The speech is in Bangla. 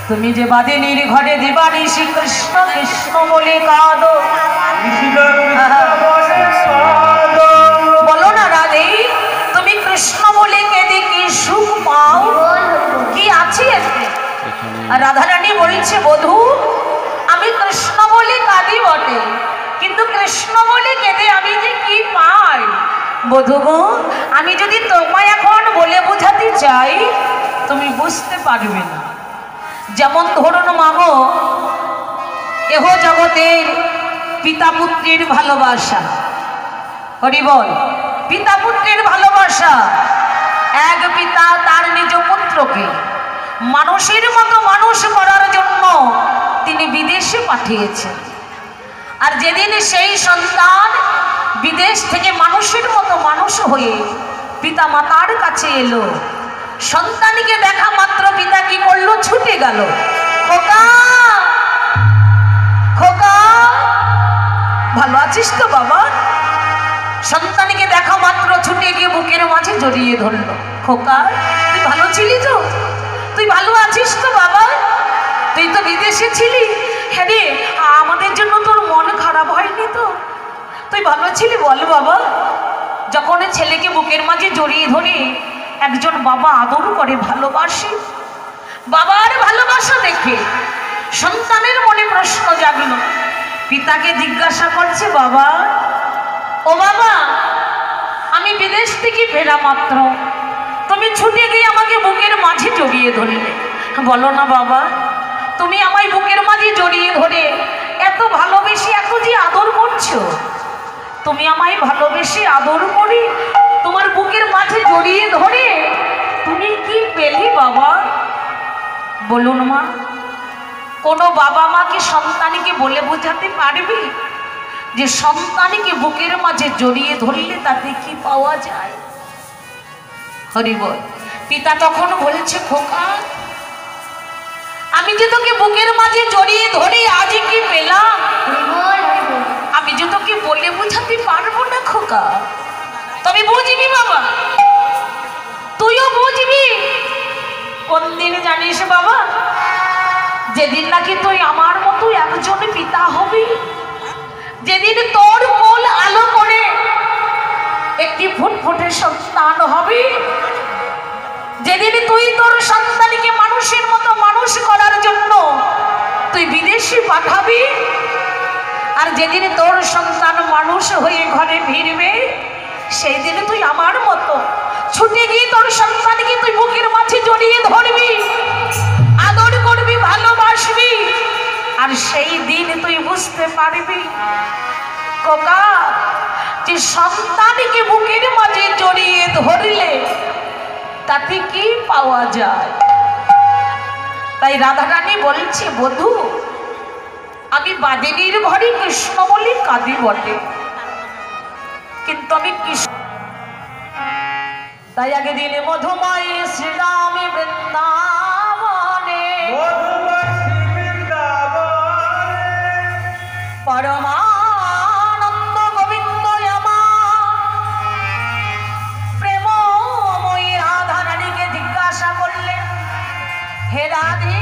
তুমি যে বাদিনীর ঘরে দিবানিশি কৃষ্ণ কৃষ্ণ বলে কাঁদো, বলো না রাধে তুমি কৃষ্ণ বলে কেঁদে কি সুখ পাও, কি আছে এতে? রাধারানী বলছে বধূ আমি কৃষ্ণ বলে কাঁদি বটে, কিন্তু কৃষ্ণ বলে কেঁদে আমি যে কি পাই বধূ গো, আমি যদি তোমায় এখন বলে বোঝাতে চাই তুমি বুঝতে পারবে না। যেমন ধরুন মাগো এহ জগতের পিতা পুত্রের ভালোবাসা, হরি বল, পিতা পুত্রের ভালোবাসা, এক পিতা তার নিজ পুত্রকে মানুষের মতো মানুষ করার জন্য তিনি বিদেশে পাঠিয়েছেন। আর যেদিন সেই সন্তান বিদেশ থেকে মানুষের মতো মানুষ হয়ে পিতা মাতার কাছে এলো, সন্তানকে দেখা মাত্র পিতা কি করলো? ছুটে গেল, খোকা খোকা ভালো আছিস তো বাবা? সন্তানকে দেখা মাত্র ছুটে গিয়ে বুকের মাঝে জড়িয়ে ধরলো, খোকা তুই ভালো ছিলি তো? তুই ভালো আছিস তো বাবা? তুই তো বিদেশে ছিলি, হ্যাঁ রে আমাদের জন্য তোর মন খারাপ হয়নি তো? তুই ভালো ছিলি বল বাবা? যখন ছেলেকে বুকের মাঝে জড়িয়ে ধরে একজন বাবা আদর করে ভালোবাসে, বাবার ভালোবাসা দেখে সন্তানের মনে প্রশ্ন জাগলো, পিতাকে জিজ্ঞাসা করছে বাবা ও বাবা আমি বিদেশ থেকে ফেরা মাত্র তুমি ছুটে গিয়ে আমাকে বুকের মাঝে জড়িয়ে ধরলে, বলো না বাবা তুমি আমায় বুকের মাঝে জড়িয়ে ধরে এত ভালোবেসে এত যে আদর করছো, তুমি আমায় ভালোবেসে আদর করে তোমার বুকের মাঝে জড়িয়ে ধরে তুমি কি পেলি বাবা? বলুন মা, কোনো বাবা মা কি সন্তানকে বলে বোঝাতে পারবে যে সন্তানকে বুকের মাঝে জড়িয়ে ধরলে তাতে কি পাওয়া যায়? হরি বল। পিতা তখন বলছে খোকা আমি যে তোকে বুকের মাঝে জড়িয়ে ধরে আজ কি পেলাম আমি যে তোকে বলে বোঝাতে পারবো না খোকা, তবে বুঝবি বাবা, তুইও বুঝবি কোন দিন জানিস বাবা? যেদিন নাকি তুই আমার মতো একজন পিতা হবি, যেদিন তোর কোল আলো করে একটি ফুটফুটে সন্তান হবে, যেদিন তুই তোর সন্তানকে মানুষের মতো মানুষ করার জন্য তুই বিদেশে পাঠাবি, আর যেদিন তোর সন্তান মানুষ হয়ে ঘরে ফিরবে সেই দিন তুই আমার মতো ছুটে গিয়ে তোর সন্তানকে তুই বুকের মাঝে জড়িয়ে ধরবি, আদর করবি, ভালোবাসবি, আর সেই দিন তুই বুঝতে পারবি খোকা যে সন্তানকে বুকের মাঝে জড়িয়ে ধরলে তাতে কি পাওয়া যায়। তাই রাধারানী বলছে বধূ আমি বাদিনীর ঘরে কৃষ্ণ বলে কাঁদি বটে, কিন্তু আমি কৃষ্ণ। তাই আগে দিলে মধুময় শ্রীরাম বৃন্দাবনে পরমানন্দ গোবিন্দ প্রেমময়ী রাধারানীকে জিজ্ঞাসা করলেন হে রাধে